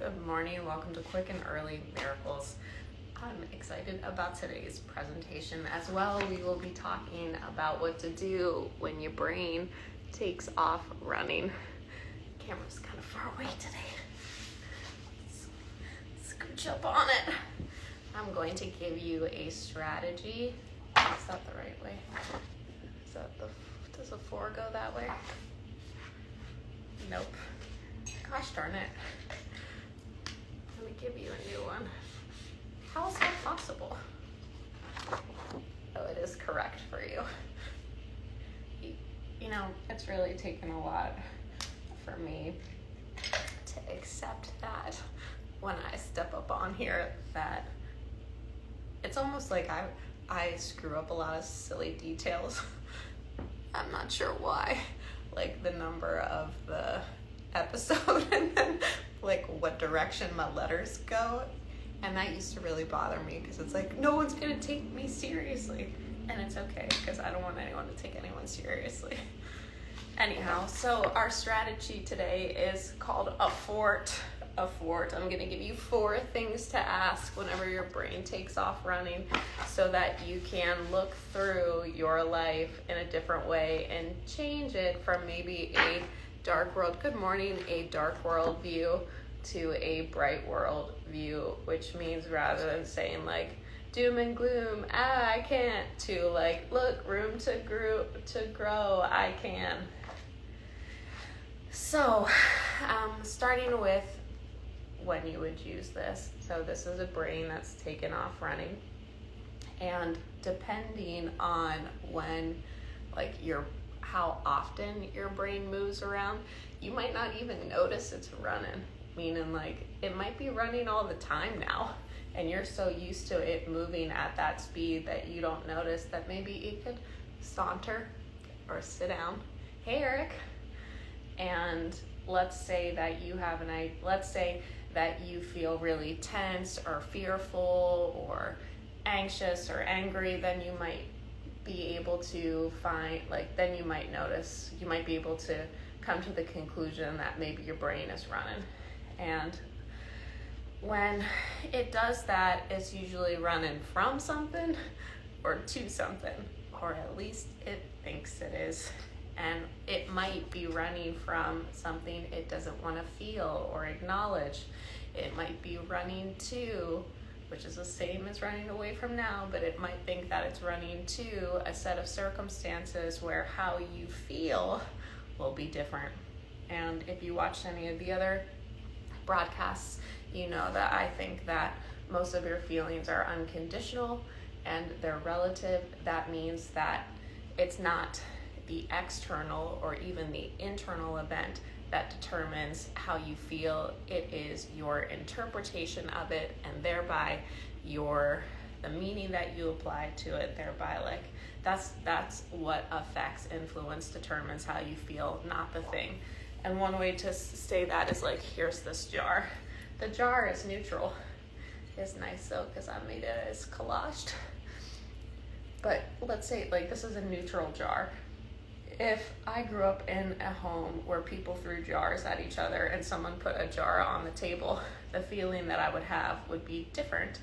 Good morning, welcome to Quick and Early Miracles. I'm excited about today's presentation as well. We will be talking about what to do when your brain takes off running. Camera's kind of far away today. Let's scooch up on it. I'm going to give you a strategy. Is that the right way? Does the 4 go that way? Nope. Gosh darn it. Let me give you a new one. How is that possible? Oh, it is correct for you. You know, it's really taken a lot for me to accept that when I step up on here that it's almost like I screw up a lot of silly details. I'm not sure why. Like the number of the episode and then like what direction my letters go, and that used to really bother me because it's like no one's gonna take me seriously, and it's okay because I don't want anyone to take anyone seriously. Anyhow, so our strategy today is called a fort. I'm gonna give you 4 things to ask whenever your brain takes off running so that you can look through your life in a different way and change it from maybe a dark world, good morning, a dark world view to a bright world view, which means rather than saying like doom and gloom, I can't, to like, look, room to grow, I can. So, starting with when you would use this. So this is a brain that's taken off running, and depending on when, like how often your brain moves around, you might not even notice it's running. Meaning like it might be running all the time now, and you're so used to it moving at that speed that you don't notice that maybe you could saunter or sit down. Hey, Eric. And let's say that you feel really tense or fearful or anxious or angry, then you might be able to then you might notice, you might be able to come to the conclusion that maybe your brain is running. And when it does that, it's usually running from something or to something, or at least it thinks it is. And it might be running from something it doesn't want to feel or acknowledge. It might be running to, which is the same as running away from now, but it might think that it's running to a set of circumstances where how you feel will be different. And if you watched any of the other broadcasts, you know that I think that most of your feelings are unconditional and they're relative. That means that it's not the external or even the internal event that determines how you feel. It is your interpretation of it, and thereby the meaning that you apply to it, thereby like that's what affects, influence, determines how you feel, not the thing. And one way to say that is like, here's this jar. The jar is neutral. It's nice though because I made it as collaged. But let's say like this is a neutral jar. If I grew up in a home where people threw jars at each other and someone put a jar on the table, the feeling that I would have would be different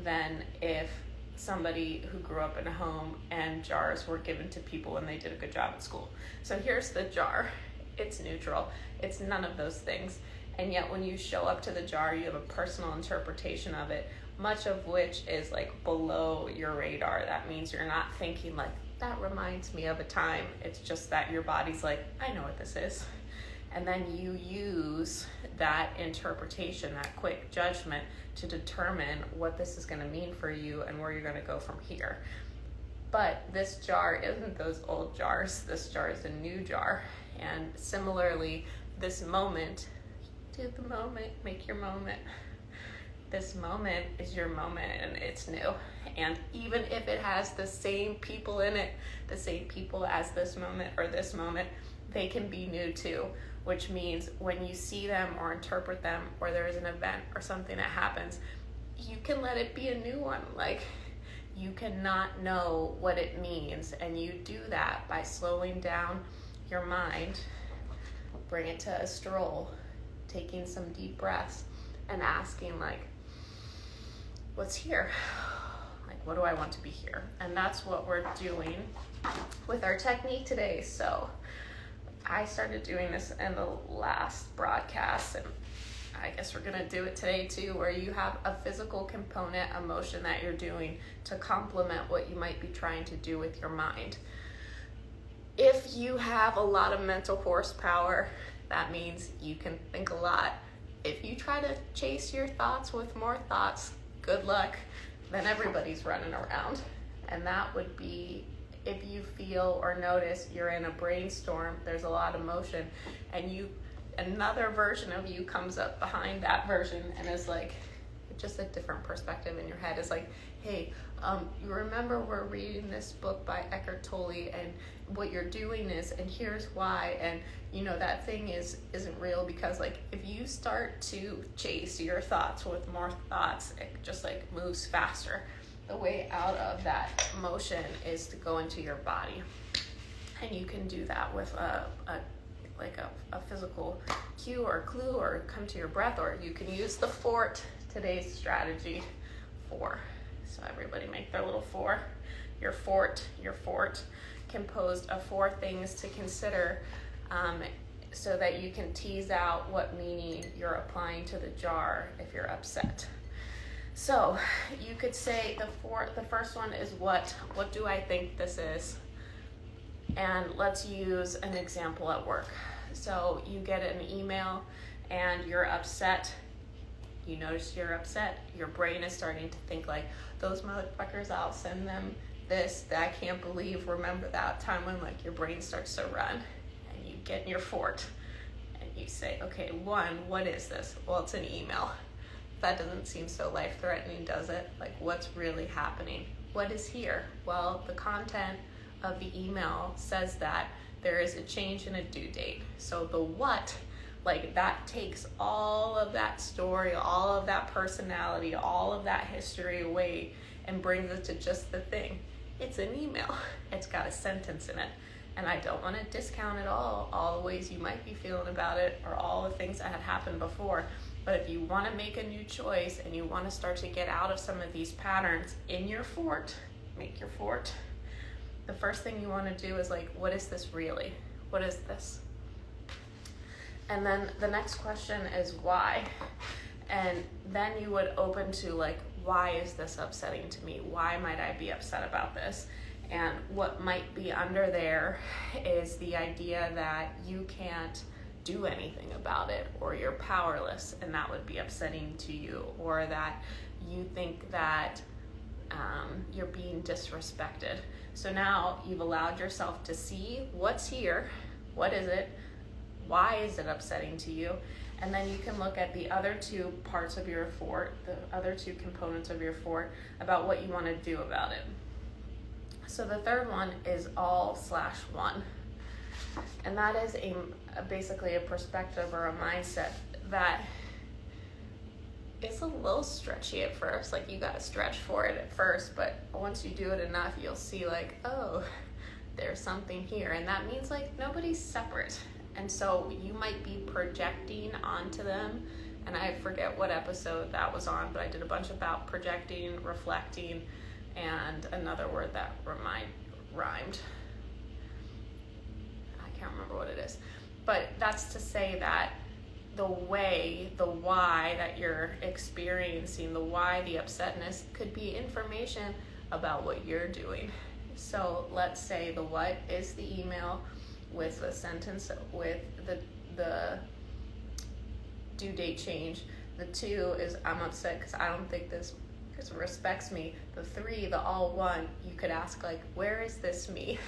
than if somebody who grew up in a home and jars were given to people and they did a good job at school. So here's the jar. It's neutral. It's none of those things. And yet when you show up to the jar, you have a personal interpretation of it, much of which is like below your radar. That means you're not thinking like, that reminds me of a time. It's just that your body's like, I know what this is. And then you use that interpretation, that quick judgment, to determine what this is going to mean for you and where you're going to go from here. But this jar isn't those old jars. This jar is a new jar. And similarly, this moment, do the moment, make your moment. This moment is your moment and it's new. And even if it has the same people in it, the same people as this moment or this moment, they can be new too, which means when you see them or interpret them or there's an event or something that happens, you can let it be a new one. Like you cannot know what it means, and you do that by slowing down your mind, bring it to a stroll, taking some deep breaths, and asking like, what's here? Like, what do I want to be here? And that's what we're doing with our technique today. So I started doing this in the last broadcast, and I guess we're gonna do it today too, where you have a physical component, emotion that you're doing to complement what you might be trying to do with your mind. If you have a lot of mental horsepower, that means you can think a lot. If you try to chase your thoughts with more thoughts, good luck. Then everybody's running around. And that would be if you feel or notice you're in a brainstorm, there's a lot of motion, and another version of you comes up behind that version and is like, just a different perspective in your head is like, hey, you remember we're reading this book by Eckhart Tolle, and what you're doing is, and here's why, and that thing isn't real, because like if you start to chase your thoughts with more thoughts, it just like moves faster. The way out of that motion is to go into your body, and you can do that with a physical cue or clue, or come to your breath, or you can use the fort, today's strategy, 4. So everybody make their little 4. Your fort composed of 4 things to consider, so that you can tease out what meaning you're applying to the jar if you're upset. So you could say the first one is what do I think this is? And let's use an example at work. So you get an email and you're upset. You notice you're upset. Your brain is starting to think like, those motherfuckers, I'll send them this, that I can't believe. Remember that time when like your brain starts to run, and you get in your fort and you say, okay, 1, what is this? Well, it's an email. That doesn't seem so life-threatening, does it? Like, what's really happening? What is here? Well, the content of the email says that there is a change in a due date. So the what, like that takes all of that story, all of that personality, all of that history away and brings it to just the thing. It's an email. It's got a sentence in it. And I don't want to discount at all the ways you might be feeling about it, or all the things that had happened before. But if you want to make a new choice and you want to start to get out of some of these patterns in your fort, make your fort. The first thing you want to do is like, what is this really? What is this? And then the next question is why? And then you would open to like, why is this upsetting to me? Why might I be upset about this? And what might be under there is the idea that you can't do anything about it, or you're powerless, and that would be upsetting to you, or that you think that you're being disrespected. So now you've allowed yourself to see what's here, what is it, why is it upsetting to you, and then you can look at the other 2 parts of your fort, the other 2 components of your fort, about what you want to do about it. So the third one is all/1. And that is basically a perspective or a mindset that is a little stretchy at first. Like, you gotta stretch for it at first, but once you do it enough, you'll see like, oh, there's something here. And that means like nobody's separate. And so you might be projecting onto them. And I forget what episode that was on, but I did a bunch about projecting, reflecting, and another word that rhymed. I can't remember what it is. But that's to say that the why that you're experiencing, the why, the upsetness, could be information about what you're doing. So let's say the what is the email with the sentence with the due date change. The 2 is I'm upset because I don't think this person respects me. The 3, the all 1, you could ask like, where is this me?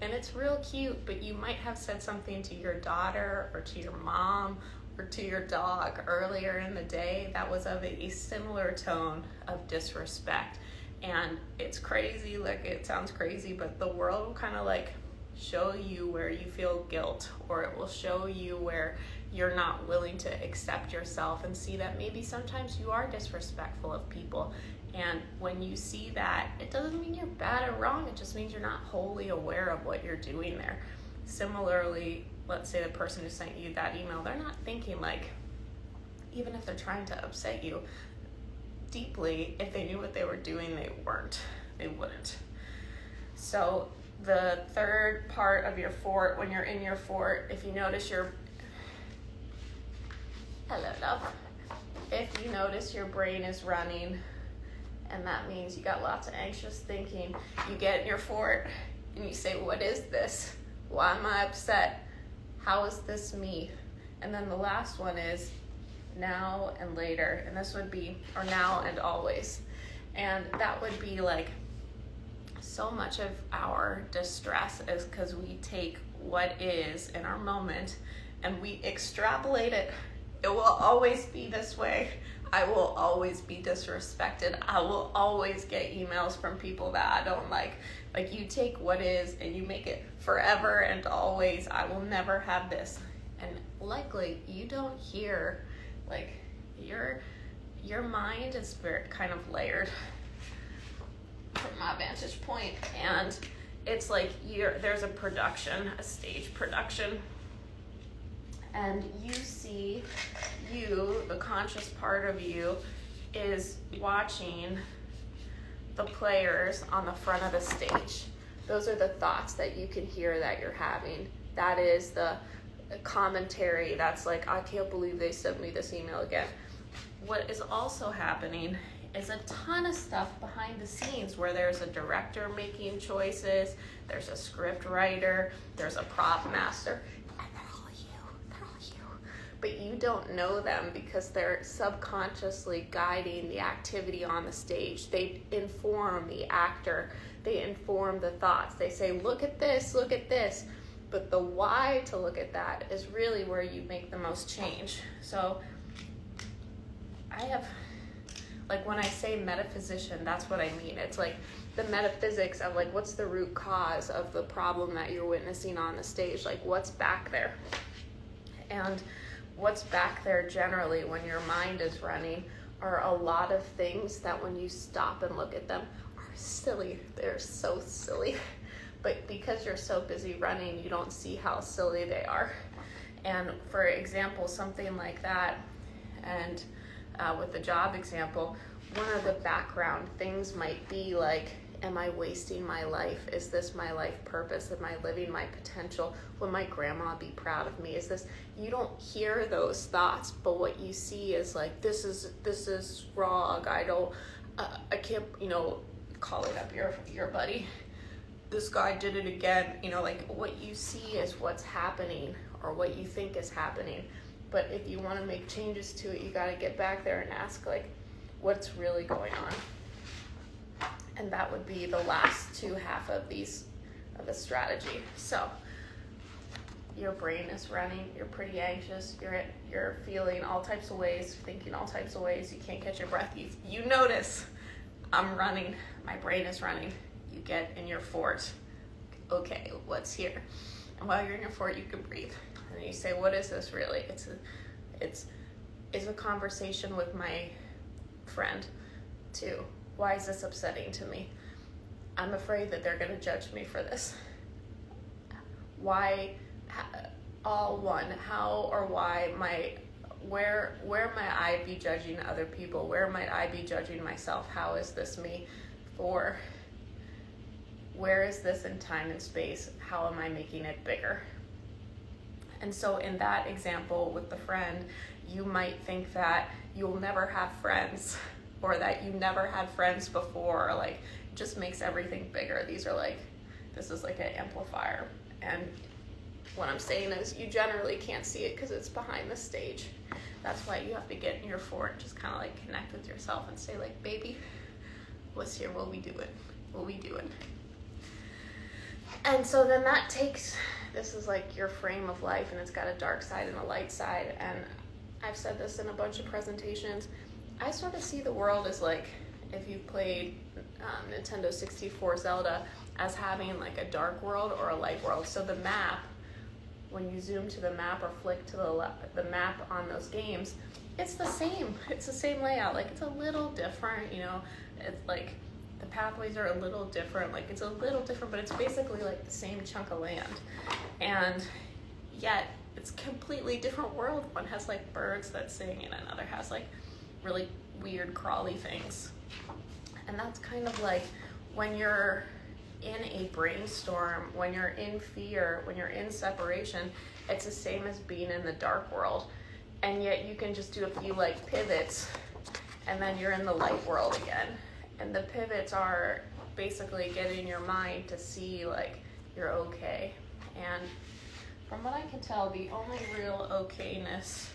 And it's real cute, but you might have said something to your daughter or to your mom or to your dog earlier in the day that was of a similar tone of disrespect. And it's crazy, like it sounds crazy, but the world will kind of like show you where you feel guilt, or it will show you where you're not willing to accept yourself and see that maybe sometimes you are disrespectful of people. And when you see that, it doesn't mean you're bad or wrong, it just means you're not wholly aware of what you're doing there. Similarly, let's say the person who sent you that email, they're not thinking like, even if they're trying to upset you deeply, if they knew what they were doing, they wouldn't. So the third part of your fort, when you're in your fort, if you notice hello love, if you notice your brain is running, and that means you got lots of anxious thinking, you get in your fort and you say, what is this? Why am I upset? How is this me? And then the last one is now and later, and this would be, or now and always. And that would be like, so much of our distress is because we take what is in our moment and we extrapolate it. It will always be this way. I will always be disrespected. I will always get emails from people that I don't like. Like, you take what is and you make it forever and always. I will never have this. And likely you don't hear, like, your mind is very kind of layered from my vantage point. And it's like there's a production, a stage production. And you see, the conscious part of you is watching the players on the front of the stage. Those are the thoughts that you can hear that you're having. That is the commentary that's like, I can't believe they sent me this email again. What is also happening is a ton of stuff behind the scenes where there's a director making choices, there's a script writer, there's a prop master, and they're all you. But you don't know them because they're subconsciously guiding the activity on the stage. They inform the actor, they inform the thoughts. They say, look at this. But the why to look at that is really where you make the most change. So I have, like, when I say metaphysician, that's what I mean. It's like the metaphysics of, like, what's the root cause of the problem that you're witnessing on the stage? Like, what's back there? And what's back there generally when your mind is running are a lot of things that when you stop and look at them are silly. They're so silly. But because you're so busy running, you don't see how silly they are. And for example, something like that, and with the job example, one of the background things might be like, am I wasting my life? Is this my life purpose? Am I living my potential? Will my grandma be proud of me? You don't hear those thoughts, but what you see is like, this is wrong. I can't, calling up your buddy. This guy did it again. Like, what you see is what's happening or what you think is happening. But if you want to make changes to it, you got to get back there and ask, like, what's really going on? And that would be the last two half of the strategy. So your brain is running, you're pretty anxious, you're feeling all types of ways, thinking all types of ways, you can't catch your breath. You notice, I'm running, my brain is running. You get in your fort. Okay, what's here? And while you're in your fort, you can breathe. And you say, what is this really? It's a conversation with my friend too. Why is this upsetting to me? I'm afraid that they're going to judge me for this. Why, how or why where might I be judging other people? Where might I be judging myself? How is this me? Where is this in time and space? How am I making it bigger? And so in that example with the friend, you might think that you'll never have friends, or that you never had friends before, or like, it just makes everything bigger. This is like an amplifier. And what I'm saying is you generally can't see it because it's behind the stage. That's why you have to get in your fort, just kind of like connect with yourself and say, like, baby, what's here? What we doing? And so then this is like your frame of life, and it's got a dark side and a light side. And I've said this in a bunch of presentations. I sort of see the world as like, if you played Nintendo 64 Zelda, as having like a dark world or a light world. So the map, when you zoom to the map or flick to the map on those games, it's the same. It's the same layout. Like, it's a little different, it's like the pathways are a little different. Like, it's a little different, but it's basically like the same chunk of land. And yet it's a completely different world. One has like birds that sing and another has like really weird crawly things. And that's kind of like when you're in a brainstorm, when you're in fear, when you're in separation, it's the same as being in the dark world. And yet you can just do a few like pivots and then you're in the light world again. And the pivots are basically getting your mind to see like you're okay. And from what I can tell, the only real okayness,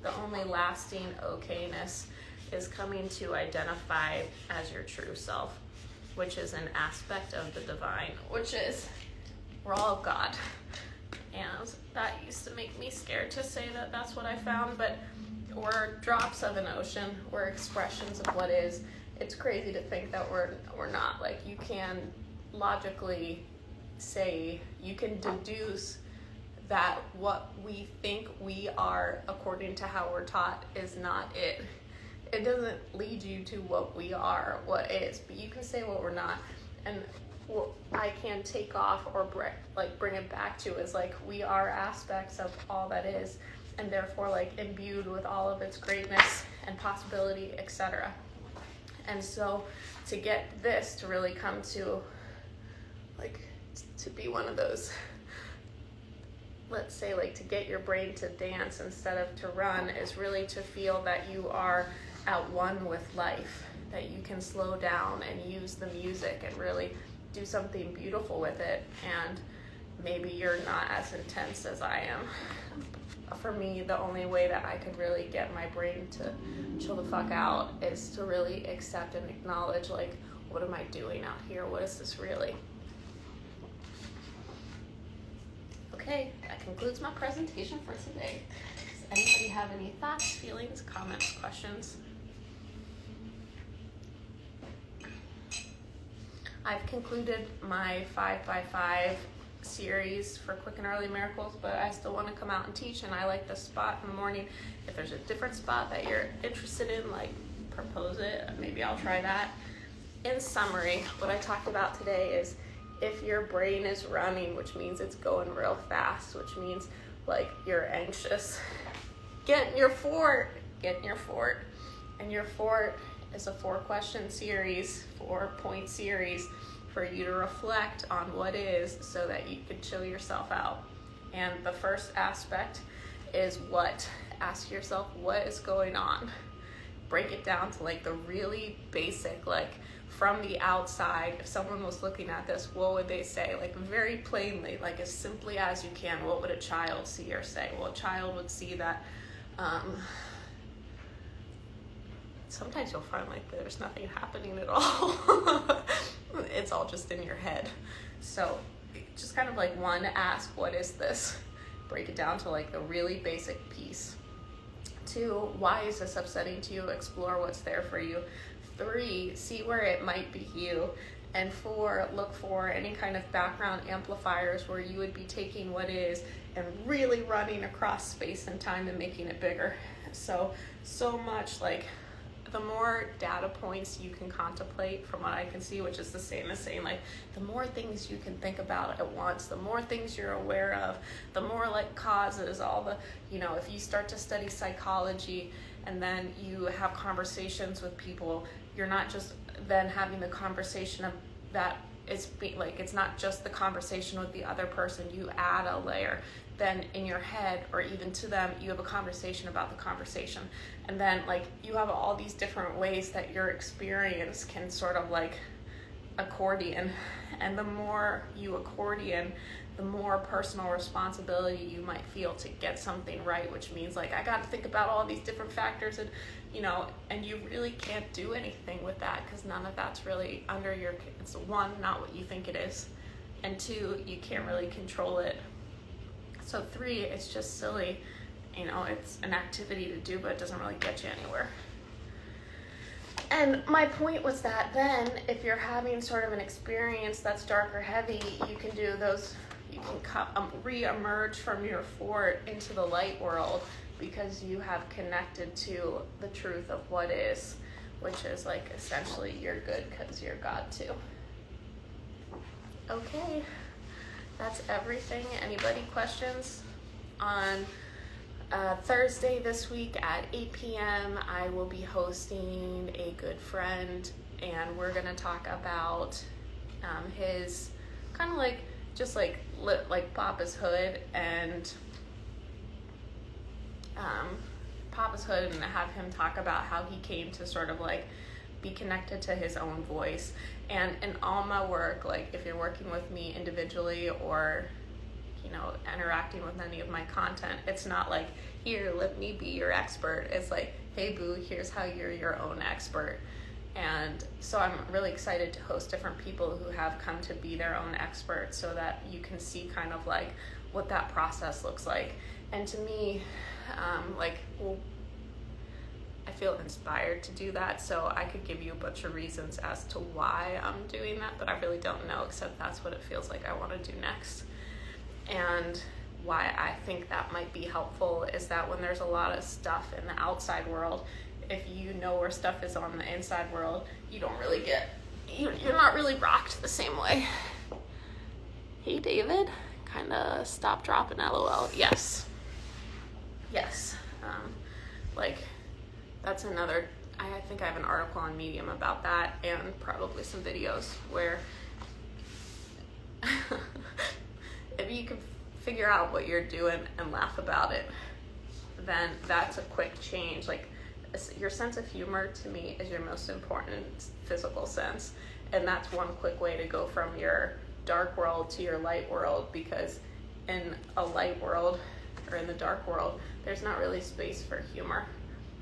the only lasting okayness is coming to identify as your true self, which is an aspect of the divine, which is we're all God. And that used to make me scared to say that that's what I found, but we're drops of an ocean, we're expressions of what is. It's crazy to think that we're not. Like, you can logically say, you can deduce that what we think we are according to how we're taught is not it. It doesn't lead you to what we are, what is, but you can say what we're not. And what I can take off or bring it back to is like, we are aspects of all that is, and therefore like imbued with all of its greatness and possibility, etc. And so to get this to really come to like to be one of those, let's say like to get your brain to dance instead of to run, is really to feel that you are at one with life, that you can slow down and use the music and really do something beautiful with it. And maybe you're not as intense as I am. For me, the only way that I could really get my brain to chill the fuck out is to really accept and acknowledge, like, what am I doing out here? What is this really? Okay, that concludes my presentation for today. Does anybody have any thoughts, feelings, comments, questions? I've concluded my 5x5 series for Quick and Early Miracles, but I still want to come out and teach, and I like the spot in the morning. If there's a different spot that you're interested in, like, propose it. Maybe I'll try that. In summary, what I talked about today is if your brain is running, which means it's going real fast, which means like you're anxious, get in your fort. And your fort is a 4-question series, 4-point series for you to reflect on what is, so that you can chill yourself out. And the first aspect is what. Ask yourself, what is going on? Break it down to like the really basic, like from the outside, if someone was looking at this, what would they say? Like very plainly, like as simply as you can, what would a child see or say? Well, a child would see that sometimes you'll find like there's nothing happening at all. It's all just in your head. So just kind of like, 1, ask, what is this? Break it down to like the really basic piece. 2, why is this upsetting to you? Explore what's there for you. 3, see where it might be you. And 4, look for any kind of background amplifiers where you would be taking what is and really running across space and time and making it bigger. So much like, the more data points you can contemplate, from what I can see, which is the same as saying like, the more things you can think about at once, the more things you're aware of, the more like causes, all the, if you start to study psychology and then you have conversations with people, you're not just then having the conversation of that, it's not just the conversation with the other person, you add a layer. Then in your head, or even to them, you have a conversation about the conversation. And then like you have all these different ways that your experience can sort of like accordion. And the more you accordion, the more personal responsibility you might feel to get something right, which means like, I got to think about all these different factors, and and you really can't do anything with that, because none of that's really under your, it's 1, not what you think it is, and 2, you can't really control it. So 3, it's just silly, it's an activity to do, but it doesn't really get you anywhere. And my point was that then, if you're having sort of an experience that's dark or heavy, you can do those, you can re-emerge from your fort into the light world, because you have connected to the truth of what is, which is like essentially you're good because you're God too. Okay, that's everything. Anybody questions On Thursday this week at 8 p.m., I will be hosting A Good Friend, and we're going to talk about his kind of like, just like Papa's Hood and have him talk about how he came to sort of like be connected to his own voice. And in all my work, like if you're working with me individually or, you know, interacting with any of my content, it's not like, here, let me be your expert. It's like, hey boo, here's how you're your own expert. And so I'm really excited to host different people who have come to be their own experts so that you can see kind of like what that process looks like. And to me, I feel inspired to do that, so I could give you a bunch of reasons as to why I'm doing that, but I really don't know, except that's what it feels like I want to do next. And why I think that might be helpful is that when there's a lot of stuff in the outside world, if you know where stuff is on the inside world, you don't really you're not really rocked the same way. Hey David, kind of stop, drop, and LOL. Yes. That's another, I think I have an article on Medium about that, and probably some videos where if you can figure out what you're doing and laugh about it, then that's a quick change. Like, your sense of humor to me is your most important physical sense, and that's one quick way to go from your dark world to your light world, because in a light world or in the dark world, there's not really space for humor.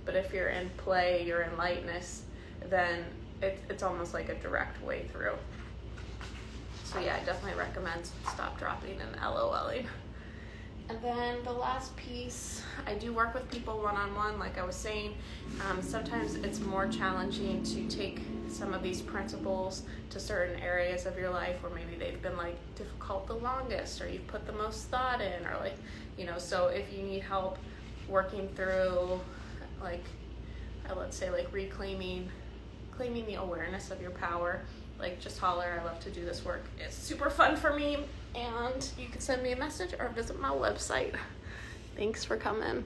But if you're in play, you're in lightness, then it's almost like a direct way through. So yeah, I definitely recommend stop, dropping, and LOLing. And then the last piece, I do work with people one-on-one, like I was saying. Sometimes it's more challenging to take some of these principles to certain areas of your life where maybe they've been like difficult the longest, or you've put the most thought in, or like, you know, so if you need help working through, like, let's say like claiming the awareness of your power, like just holler. I love to do this work. It's super fun for me, and you can send me a message or visit my website. Thanks for coming.